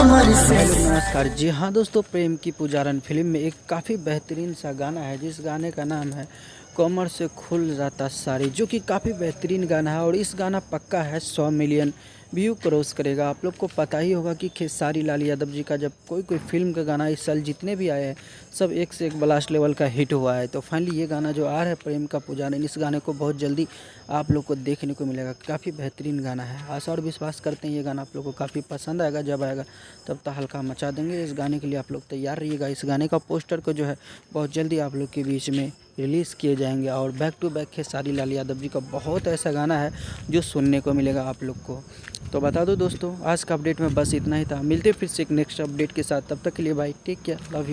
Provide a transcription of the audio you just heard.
हमर से। नमस्कार जी हाँ दोस्तों, प्रेम की पुजारन फिल्म में एक काफ़ी बेहतरीन सा गाना है जिस गाने का नाम है कमर से खुल जाता साड़ी, जो कि काफ़ी बेहतरीन गाना है। और इस गाना पक्का है 100 मिलियन व्यू क्रॉस करेगा। आप लोग को पता ही होगा कि खेसारी लाल यादव जी का जब कोई फिल्म का गाना इस साल जितने भी आए हैं सब एक से एक ब्लास्ट लेवल का हिट हुआ है। तो फाइनली ये गाना जो आ रहा है प्रेम का पुजारन, इस गाने को बहुत जल्दी आप लोग को देखने को मिलेगा। काफ़ी बेहतरीन गाना है। आशा और विश्वास करते हैं ये गाना आप लोग को काफ़ी पसंद आएगा। जब आएगा तब तो हल्का मचा देंगे। इस गाने के लिए आप लोग तैयार रहिएगा। इस गाने का पोस्टर को जो है बहुत जल्दी आप लोग के बीच में रिलीज़ किए जाएंगे। और back to back Khesari Lal Yadav ji का बहुत ऐसा गाना है जो सुनने को मिलेगा आप लोग को। तो बता दो दोस्तों, आज का अपडेट में बस इतना ही था। मिलते फिर से एक नेक्स्ट अपडेट के साथ, तब तक के लिए bye, take care, love you.